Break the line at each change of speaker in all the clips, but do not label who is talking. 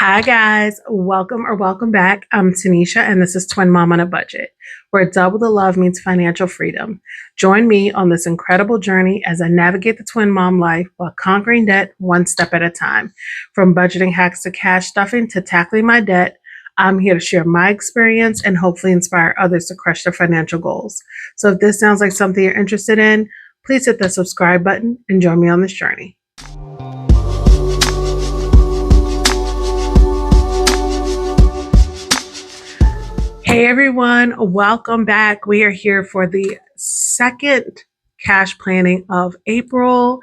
Hi guys, welcome back. I'm Tanisha and this is Twin Mom on a Budget, where double the love means financial freedom. Join me on this incredible journey as I navigate the twin mom life while conquering debt one step at a time. From budgeting hacks to cash stuffing to tackling my debt, I'm here to share my experience and hopefully inspire others to crush their financial goals. So if this sounds like something you're interested in, please hit the subscribe button and join me on this journey. Hey everyone, welcome back. We are here for the second cash planning of April.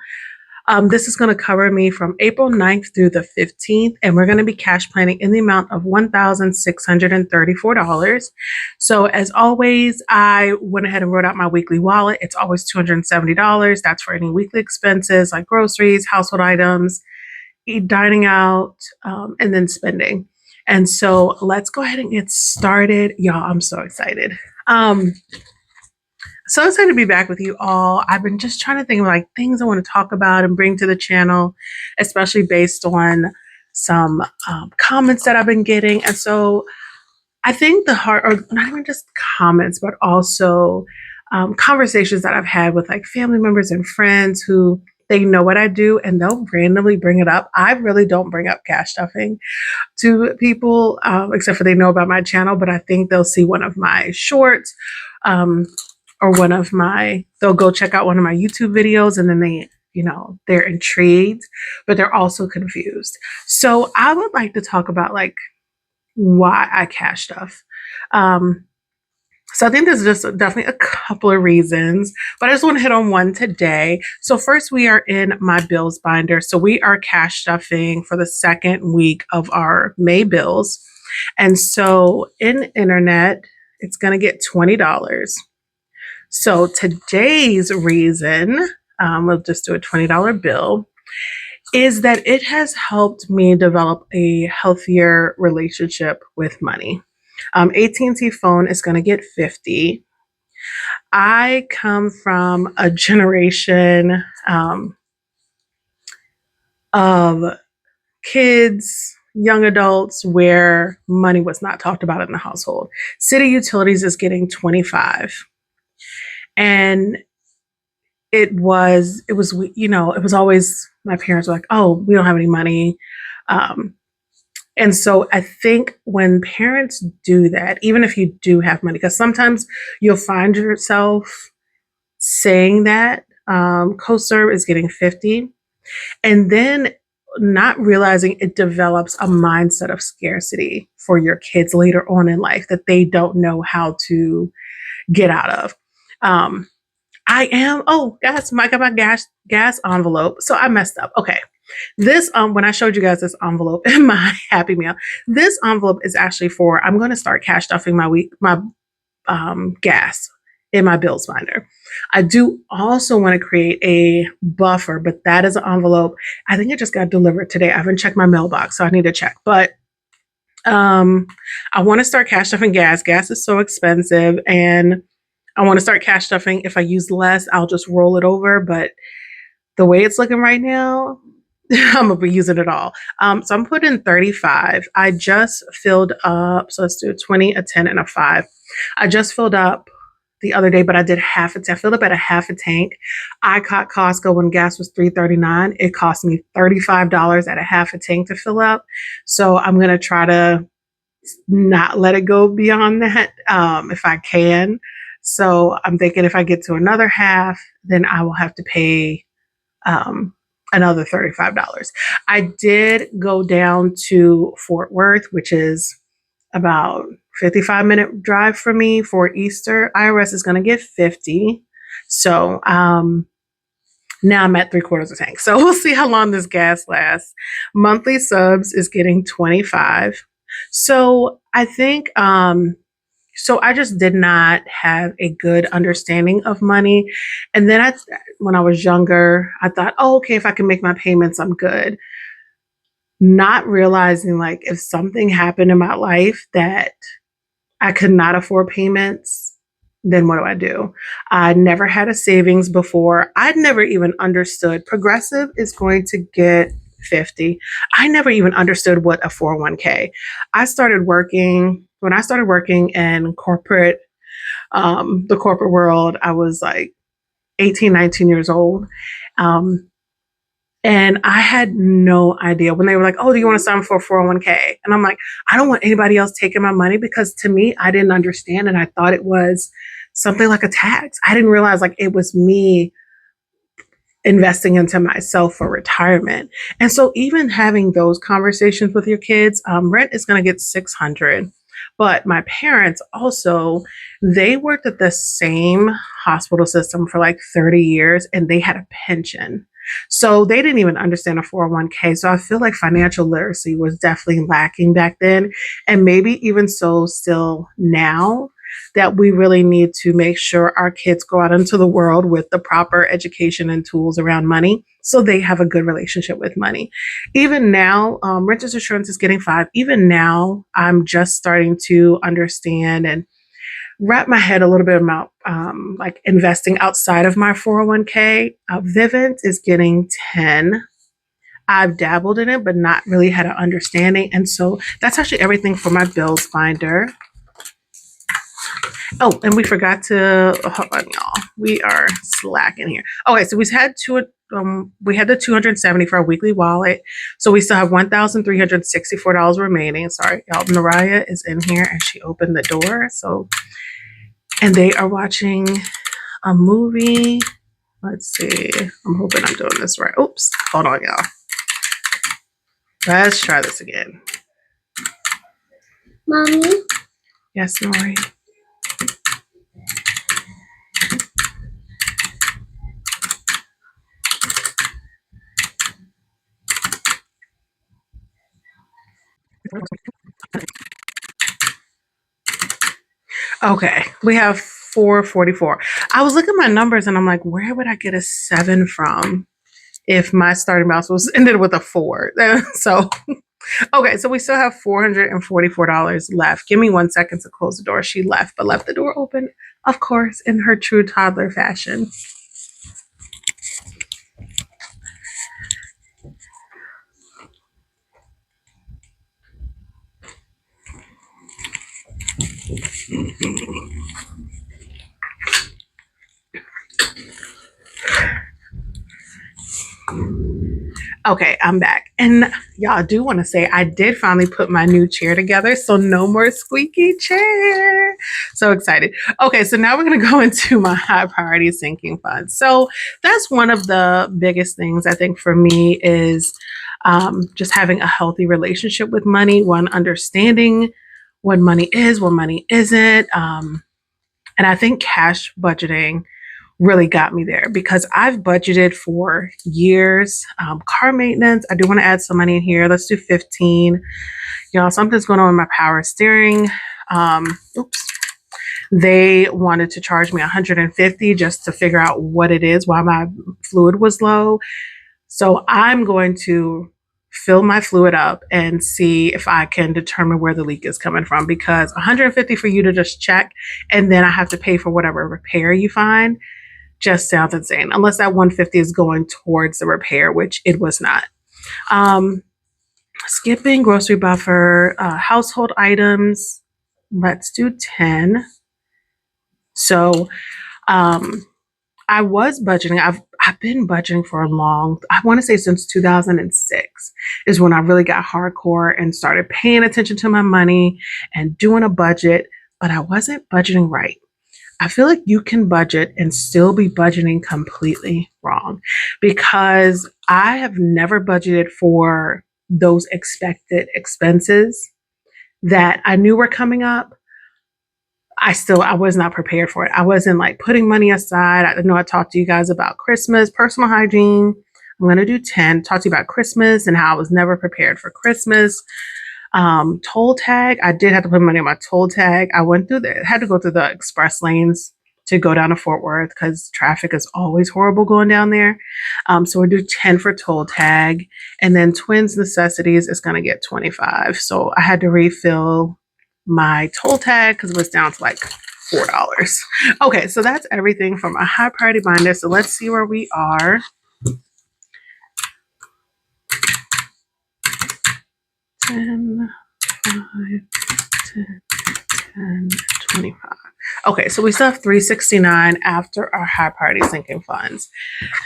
This is going to cover me from April 9th through the 15th, and we're going to be cash planning in the amount of $1,634. So as always, I went ahead and wrote out my weekly wallet. It's always $270. That's for any weekly expenses like groceries, household items, dining out, and then spending. And so let's go ahead and get started. Y'all, I'm so excited. So excited to be back with you all. I've been just trying to think of like things I want to talk about and bring to the channel, especially based on some comments that I've been getting. And so I think or not even just comments, but also conversations that I've had with like family members and friends who they know what I do and they'll randomly bring it up. I really don't bring up cash stuffing to people, except for they know about my channel, but I think they'll see one of my shorts or they'll go check out one of my YouTube videos and then they're intrigued, but they're also confused. So I would like to talk about like why I cash stuff. So I think there's just definitely a couple of reasons, but I just want to hit on one today. So first, we are in my bills binder. So we are cash stuffing for the second week of our May bills. And so in internet, it's going to get $20. So today's reason, we'll just do a $20 bill, is that it has helped me develop a healthier relationship with money. AT&T phone is going to get $50. I come from a generation of kids, young adults, where money was not talked about in the household. City utilities is getting $25. And it was always, my parents were like, oh, we don't have any money. And so I think when parents do that, even if you do have money, because sometimes you'll find yourself saying that CoServe is getting $50, and then not realizing it develops a mindset of scarcity for your kids later on in life that they don't know how to get out of. I got my gas envelope. So I messed up. Okay. This, when I showed you guys this envelope in my Happy Meal, this envelope is actually for, I'm going to start cash stuffing my gas in my bills binder. I do also want to create a buffer, but that is an envelope. I think it just got delivered today. I haven't checked my mailbox, so I need to check. But I want to start cash stuffing gas. Gas is so expensive, and I want to start cash stuffing. If I use less, I'll just roll it over. But the way it's looking right now, I'm going to be using it all. So I'm putting 35. I just filled up. So let's do a 20, a 10, and a 5. I just filled up the other day, but I did half a tank. I filled up at a half a tank. I caught Costco when gas was $3.39. It cost me $35 at a half a tank to fill up. So I'm going to try to not let it go beyond that if I can. So I'm thinking if I get to another half, then I will have to pay another $35. I did go down to Fort Worth, which is about 55-minute drive for me for Easter. IRS is going to get $50. So now I'm at 3/4 a tank. So we'll see how long this gas lasts. Monthly subs is getting $25. So I think so I just did not have a good understanding of money. And then when I was younger, I thought, oh, okay, if I can make my payments, I'm good. Not realizing like if something happened in my life that I could not afford payments, then what do I do? I never had a savings before. I'd never even understood Progressive is going to get $150. I never even understood what a 401k. When I started working in the corporate world. I was like 18, 19 years old. Um, and I had no idea when they were like, "Oh, do you want to sign for a 401k?" And I'm like, I don't want anybody else taking my money, because to me, I didn't understand. And I thought it was something like a tax. I didn't realize like it was me investing into myself for retirement. And so even having those conversations with your kids, rent is going to get 600. But my parents also, they worked at the same hospital system for like 30 years and they had a pension. So they didn't even understand a 401k. So I feel like financial literacy was definitely lacking back then. And maybe even so still now, that we really need to make sure our kids go out into the world with the proper education and tools around money so they have a good relationship with money. Even now, renters insurance is getting 5. Even now, I'm just starting to understand and wrap my head a little bit about like investing outside of my 401k. Vivint is getting 10. I've dabbled in it, but not really had an understanding. And so that's actually everything for my bills binder. Oh, and we forgot to hold on, y'all. We are slacking here. Okay, so we had the 270 for our weekly wallet. So we still have $1,364 remaining. Sorry, y'all. Mariah is in here and she opened the door. And they are watching a movie. Let's see. I'm hoping I'm doing this right. Oops. Hold on, y'all. Let's try this again.
Mommy?
Yes, Nori. Okay, we have 444. I was looking at my numbers and I'm like, where would I get a 7 from if my starting balance was ended with a 4? So, okay, so we still have $444 left. Give me 1 second to close the door. She left, but left the door open, of course, in her true toddler fashion. Okay, I'm back. And y'all, I do want to say I did finally put my new chair together. So no more squeaky chair. So excited. Okay, so now we're going to go into my high priority sinking fund. So that's one of the biggest things I think for me is just having a healthy relationship with money, one understanding what money is, what money isn't. And I think cash budgeting really got me there because I've budgeted for years. Car maintenance, I do want to add some money in here. Let's do 15. Y'all, something's going on with my power steering. Oops. They wanted to charge me 150 just to figure out what it is, why my fluid was low. So I'm going to fill my fluid up and see if I can determine where the leak is coming from, because 150 for you to just check and then I have to pay for whatever repair you find just sounds insane, unless that 150 is going towards the repair, which it was not. Skipping grocery buffer, household items, let's do 10. So I was budgeting. I've been budgeting for I want to say since 2006 is when I really got hardcore and started paying attention to my money and doing a budget, but I wasn't budgeting right. I feel like you can budget and still be budgeting completely wrong, because I have never budgeted for those expected expenses that I knew were coming up. I was not prepared for it. I wasn't like putting money aside. I know I talked to you guys about Christmas, personal hygiene. I'm going to do 10, talk to you about Christmas and how I was never prepared for Christmas. Toll tag, I did have to put money on my toll tag. I had to go through the express lanes to go down to Fort Worth because traffic is always horrible going down there. So we'll do 10 for toll tag, and then twins necessities is going to get 25. So I had to refill my toll tag because it was down to like $4. Okay, so that's everything from a high priority binder. So let's see where we are. 10, 5, 10, 10, 25. Okay, so we still have 369 after our high priority sinking funds.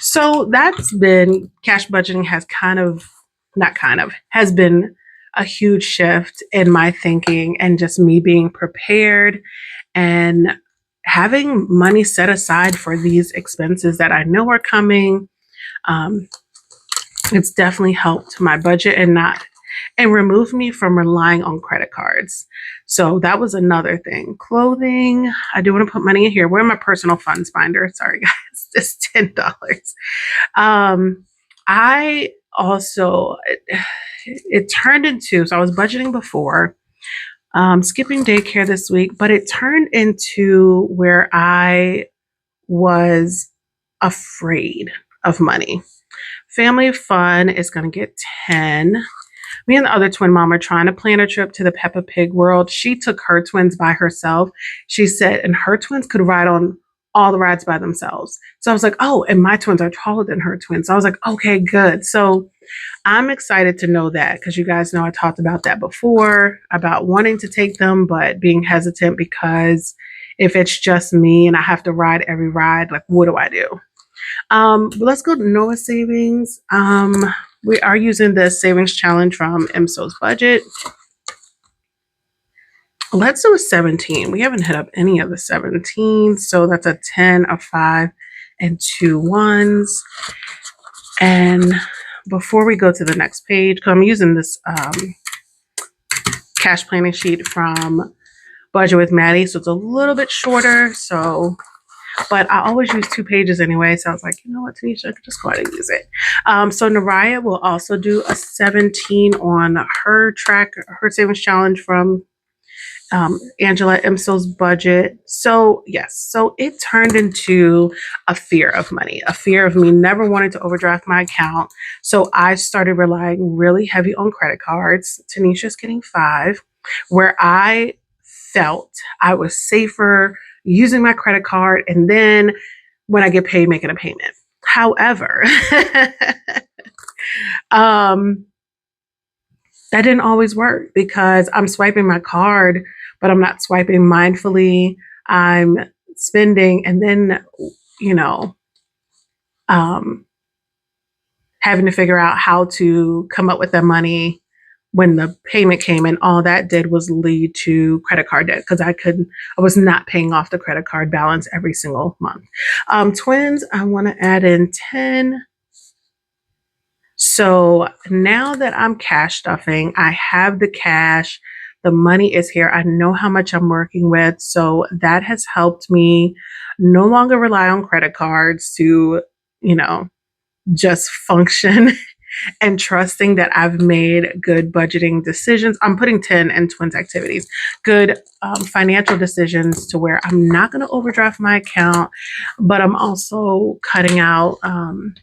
So that's been cash budgeting has has been a huge shift in my thinking and just me being prepared and having money set aside for these expenses that I know are coming. Um, it's definitely helped my budget and remove me from relying on credit cards. So that was another thing. Clothing, I do want to put money in here. Where my personal funds binder? Sorry guys, it's $10. I also it turned into, so I was budgeting before, skipping daycare this week, but it turned into where I was afraid of money. Family fun is going to get 10. Me and the other twin mom are trying to plan a trip to the Peppa Pig world. She took her twins by herself. She said, and her twins could ride on all the rides by themselves. So I was like, oh, and my twins are taller than her twins. So I was like, okay, good. So I'm excited to know that because you guys know I talked about that before about wanting to take them, but being hesitant because if it's just me and I have to ride every ride, like, what do I do? Let's go to Noah savings. We are using the savings challenge from MSO's budget. Let's do a 17. We haven't hit up any of the 17. So that's a 10, a 5, and 2 ones. And before we go to the next page, because I'm using this cash planning sheet from Budget with Maddie, so it's a little bit shorter. So, but I always use 2 pages anyway. So I was like, you know what, Tanisha, I could just go ahead and use it. So Naraya will also do a 17 on her savings challenge from Angela Imsel's budget. So yes, so it turned into a fear of money, a fear of me never wanting to overdraft my account. So I started relying really heavy on credit cards. Tanisha's getting 5, where I felt I was safer using my credit card and then when I get paid, making a payment. However, that didn't always work because I'm swiping my card, but I'm not swiping mindfully. I'm spending and then, you know, having to figure out how to come up with that money when the payment came, and all that did was lead to credit card debt because I was not paying off the credit card balance every single month. Twins, I want to add in 10. So now that I'm cash stuffing, I have the cash, the money is here. I know how much I'm working with. So that has helped me no longer rely on credit cards to, just function and trusting that I've made good budgeting decisions. I'm putting 10 in twins activities, good financial decisions to where I'm not going to overdraft my account, but I'm also cutting out, I'm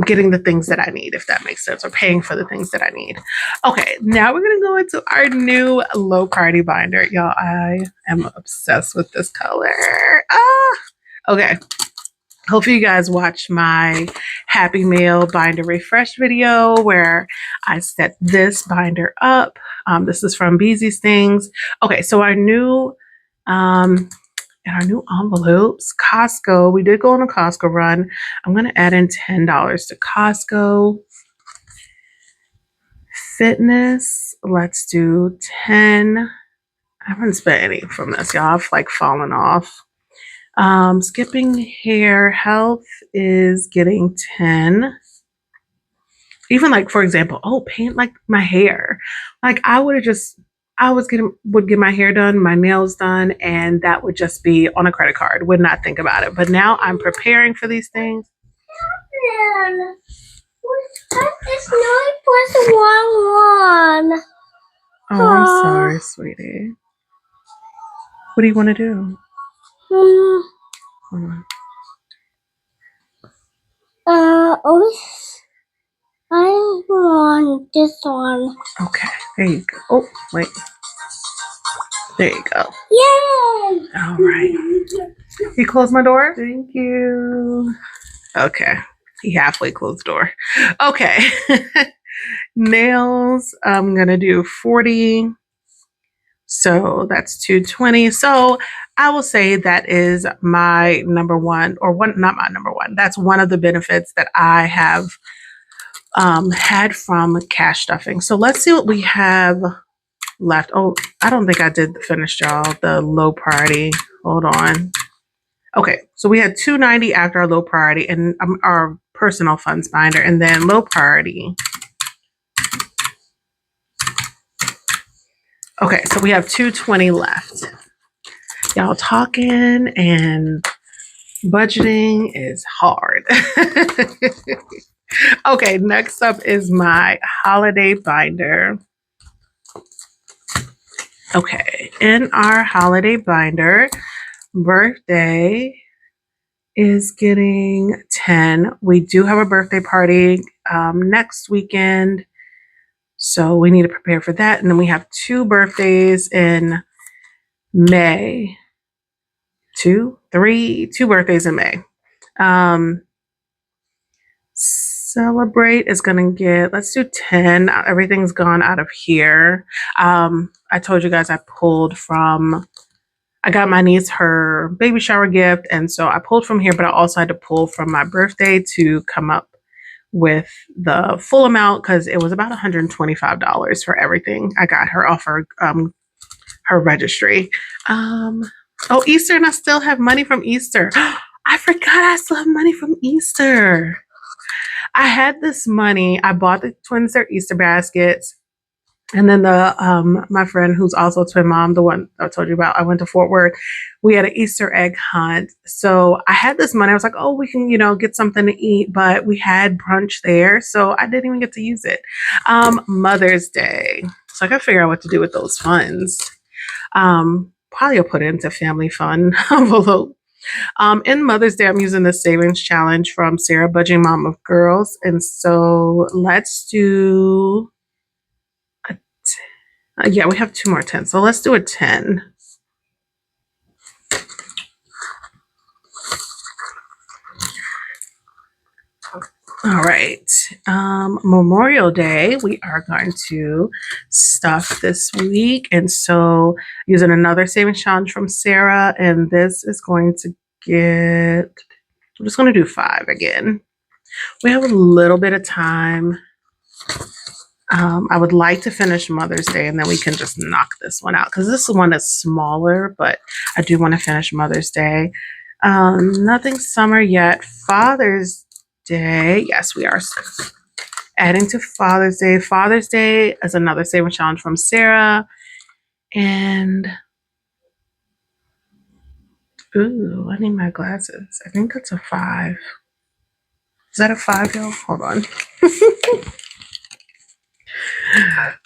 getting the things that I need, if that makes sense, or paying for the things that I need. Okay, now we're going to go into our new low priority binder. Y'all, I am obsessed with this color. Okay. Hopefully you guys watch my Happy Mail binder refresh video where I set this binder up. This is from Beezy's Things. Okay, so our new envelopes, Costco. We did go on a Costco run. I'm going to add in $10 to Costco. Fitness, let's do 10. I haven't spent any from this, y'all. I've fallen off. Skipping hair, health is getting 10. Even for example, paint my hair. would get my hair done, my nails done, and that would just be on a credit card. Would not think about it. But now I'm preparing for these things.
It's not the wrong one.
Oh, I'm sorry, sweetie. What do you want to do? Hold on.
I want this one.
Okay, there you go. Oh, wait. There you go.
Yay!
All right. You close my door? Thank you. Okay. He halfway closed the door. Okay. Nails, I'm going to do 40. So that's 220. So I will say that is my number one, or one, not my number one. That's one of the benefits that I have had from cash stuffing. So let's see what we have left. Oh, I don't think I did finish, y'all, the low priority. Hold on. Okay, so we had 290 after our low priority and our personal funds binder, and then low priority. Okay, so we have 220 left. Y'all, talking and budgeting is hard. Okay, next up is my holiday binder. Okay, in our holiday binder, birthday is getting 10. We do have a birthday party next weekend, so we need to prepare for that. And then we have 2 birthdays in May. 2 birthdays in May. Celebrate is gonna get, let's do 10. Everything's gone out of here. I told you guys I got my niece her baby shower gift, and so I pulled from here, but I also had to pull from my birthday to come up with the full amount because it was about $125 for everything. I got her off her registry. Oh, Easter, and I still have money from Easter. I forgot I still have money from Easter. I had this money. I bought the twins their Easter baskets. And then my friend who's also a twin mom, the one I told you about, I went to Fort Worth. We had an Easter egg hunt. So I had this money. I was like, oh, we can, get something to eat. But we had brunch there. So I didn't even get to use it. Mother's Day. So I got to figure out what to do with those funds. Probably I'll put it into family fun envelope. In Mother's Day, I'm using the savings challenge from Sarah, Budging Mom of Girls. And so let's do yeah, we have 2 more 10. So let's do a 10. All right. Memorial Day, we are going to stuff this week. And so using another savings challenge from Sarah, and this is going to get, I'm just going to do 5 again. We have a little bit of time. I would like to finish Mother's Day, and then we can just knock this one out because this one is smaller, but I do want to finish Mother's Day. Nothing summer yet. Father's Day. Yes, we are adding to Father's Day. Father's Day is another saving challenge from Sarah. And, ooh, I need my glasses. I think that's a 5. Is that a 5, y'all? Hold on.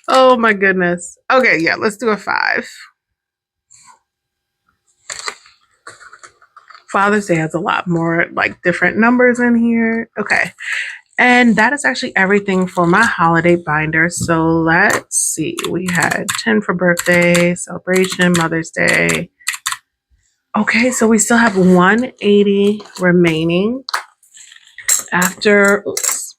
Oh my goodness. Okay, yeah, let's do a 5. Father's Day has a lot more like different numbers in here. Okay. And that is actually everything for my holiday binder. So let's see. We had 10 for birthday, celebration, Mother's Day. Okay, so we still have 180 remaining after, oops.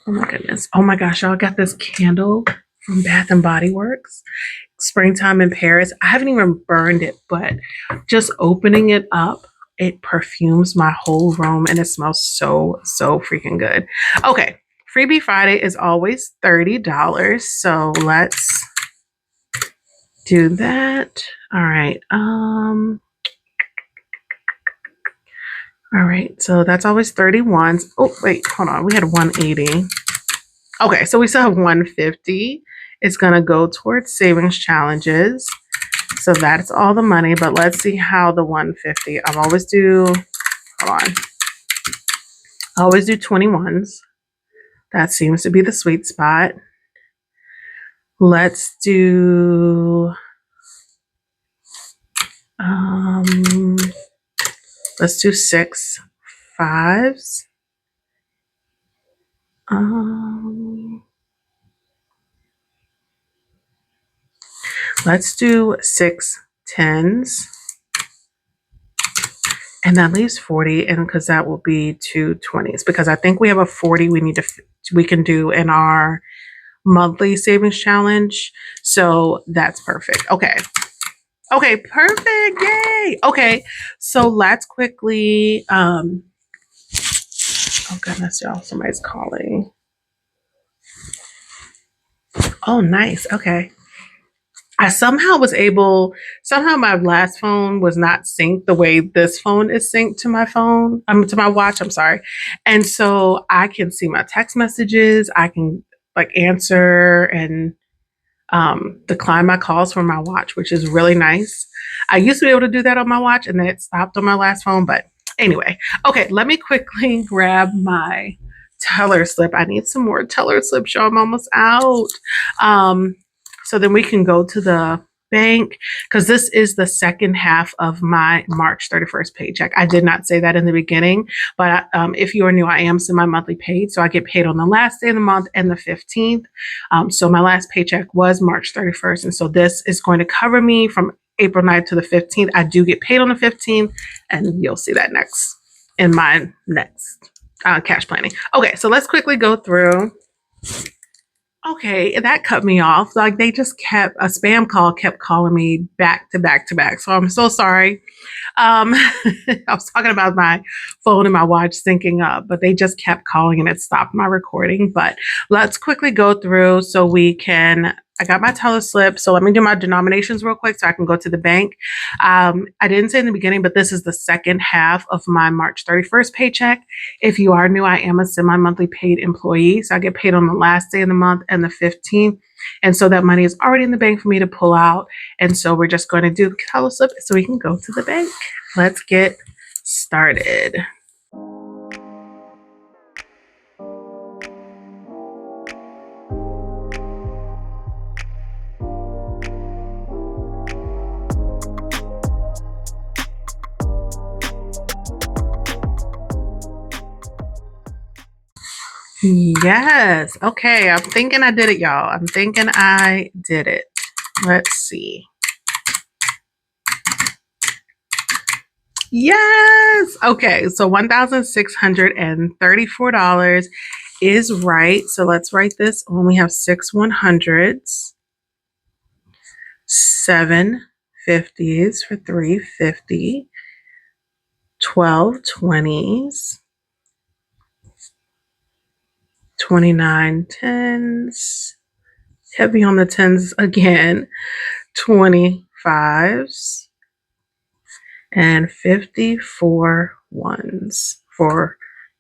Oh my goodness. Oh my gosh, y'all got this candle from Bath and Body Works. Springtime in Paris. I haven't even burned it, but just opening it up, it perfumes my whole room and it smells so freaking good. Okay, Freebie Friday is always $30. So let's do that. All right. All right, so that's always 31. Oh, wait, hold on. We had 180. Okay, so we still have 150. It's going to go towards savings challenges. So that's all the money, but let's see how the 150. Hold on. I always do 21s. That seems to be the sweet spot. Let's do, let's do 6 5s. Let's do 6 10s. And that leaves 40, and because that will be 2 20s. Because I think we have a 40 we need to we can do in our monthly savings challenge. So that's perfect. Okay. Okay, perfect. Yay. Okay. So let's quickly oh goodness, y'all, somebody's calling. Oh, nice. Okay. I somehow was able, somehow my last phone was not synced the way this phone is synced to my phone, to my watch, I'm sorry. And so I can see my text messages, I can like answer and decline my calls from my watch, which is really nice. I used to be able to do that on my watch and then it stopped on my last phone. But anyway, okay, let me quickly grab my teller slip. I need some more teller slips, y'all. I'm almost out. Um, so then we can go to the bank because this is the second half of my March 31st paycheck. I did not say that in the beginning, but if you are new, I am semi-monthly paid. So I get paid on the last day of the month and the 15th. So my last paycheck was March 31st. And so this is going to cover me from April 9th to the 15th. I do get paid on the 15th, and you'll see that next in my next cash planning. Okay, so let's quickly go through. Okay, that cut me off. Like they just kept, a spam call kept calling me back to back to back. So I'm so sorry. I was talking about my phone and my watch syncing up, but they just kept calling and it stopped my recording. But let's quickly go through so we can. I got my teller slip, so let me do my denominations real quick so I can go to the bank. I didn't say in the beginning, but this is the second half of my March 31st paycheck. If you are new, I am a semi-monthly paid employee, so I get paid on the last day of the month and the 15th. And so that money is already in the bank for me to pull out. And so we're just going to do the teller slip so we can go to the bank. Let's get started. Yes. Okay. I'm thinking I did it, y'all. I'm thinking I did it. Let's see. Yes. Okay. So $1,634 is right. So let's write this on. We have 6 100s, 7 50s for 350, 12 20s, 29 10s, heavy on the 10s again, 25s, and 54 ones for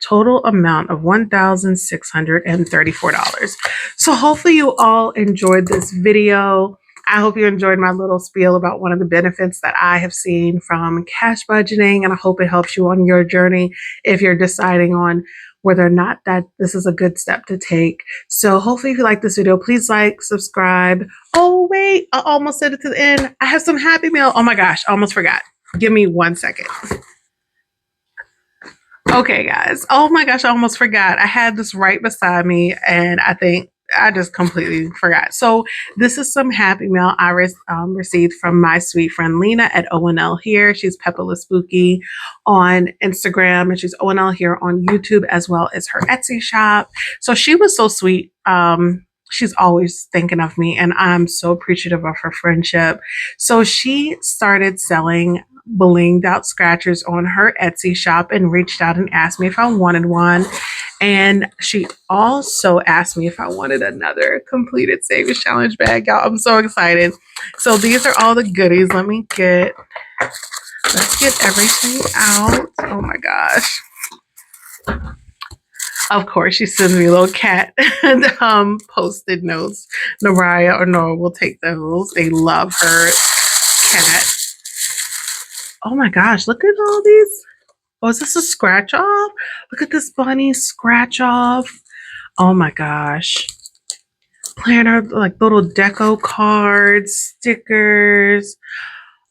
total amount of $1,634. So hopefully you all enjoyed this video. I hope you enjoyed my little spiel about one of the benefits that I have seen from cash budgeting, and I hope it helps you on your journey if you're deciding on whether or not that this is a good step to take. So hopefully if you like this video, please like, subscribe. Oh wait, I almost said it to the end. I have some Happy Meal. Oh my gosh, I almost forgot. Give me 1 second. Okay, guys. Oh my gosh, I almost forgot. I had this right beside me, and I think I just completely forgot. So this is some Happy Meal I received from my sweet friend Lena at ONL Here. She's Peppa Spooky on Instagram, and she's ONL Here on YouTube, as well as her Etsy shop. So she was so sweet. She's always thinking of me, and I'm so appreciative of her friendship. So she started selling blinged out scratchers on her Etsy shop and reached out and asked me if I wanted one. And she also asked me if I wanted another completed savings challenge bag. Y'all, I'm so excited. So these are all the goodies. Let's get everything out. Oh my gosh. Of course, she sends me a little cat and post-it notes. Naraya or Nora will take those. They love her cat. Oh my gosh, look at all these. Oh, is this a scratch off? Look at this bunny scratch off. Oh my gosh. Planner, like little deco cards, stickers.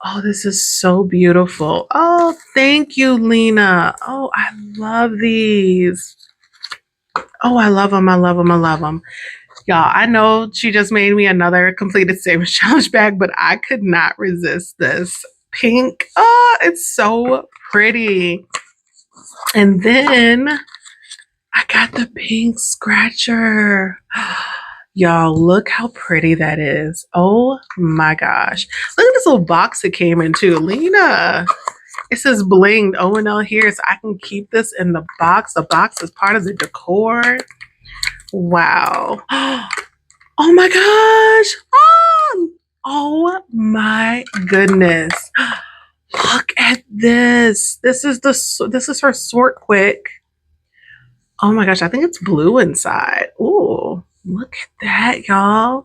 Oh, this is so beautiful. Oh, thank you, Lena. Oh, I love these. Oh, I love them. I love them. I love them. Y'all, I know she just made me another completed savings challenge bag, but I could not resist this pink. Oh, it's so pretty. And then I got the pink scratcher. Y'all, look how pretty that is. Oh my gosh. Look at this little box it came in too. Lena, it says blinged O&L here, so I can keep this in the box. The box is part of the decor. Wow. Oh my gosh. Oh my goodness. Look at this. This is her sort quick. Oh my gosh, I think it's blue inside. Ooh, look at that, y'all.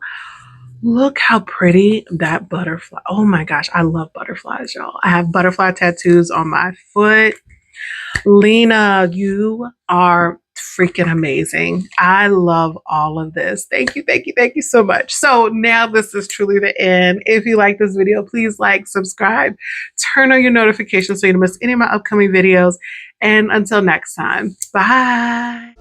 Look how pretty that butterfly. Oh my gosh, I love butterflies, y'all. I have butterfly tattoos on my foot. Lena, you are freaking amazing. I love all of this. Thank you, thank you, thank you so much. So now this is truly the end. If you like this video, please like, subscribe, turn on your notifications so you don't miss any of my upcoming videos. And until next time, bye.